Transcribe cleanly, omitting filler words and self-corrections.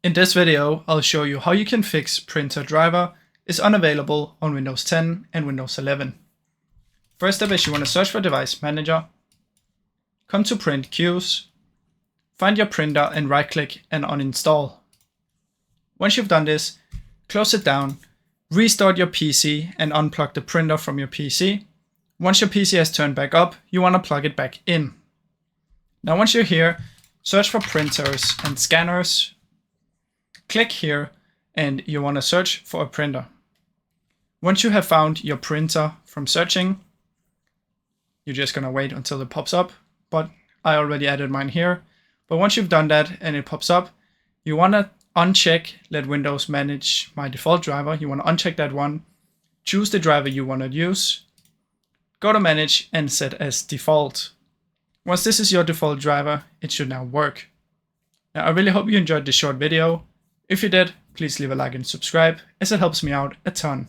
In this video, I'll show you how you can fix printer driver is unavailable on Windows 10 and Windows 11. First step is you want to search for Device Manager, come to Print Queues, find your printer and right-click and uninstall. Once you've done this, close it down, restart your PC and unplug the printer from your PC. Once your PC has turned back up, you want to plug it back in. Now once you're here, search for printers and scanners. Click here and you want to search for a printer. Once you have found your printer from searching, you're just going to wait until it pops up, but I already added mine here. But once you've done that and it pops up, you want to uncheck let Windows manage my default driver. You want to uncheck that one, choose the driver you want to use, go to manage and set as default. Once this is your default driver, it should now work. Now I really hope you enjoyed this short video. If you did, please leave a like and subscribe, as it helps me out a ton.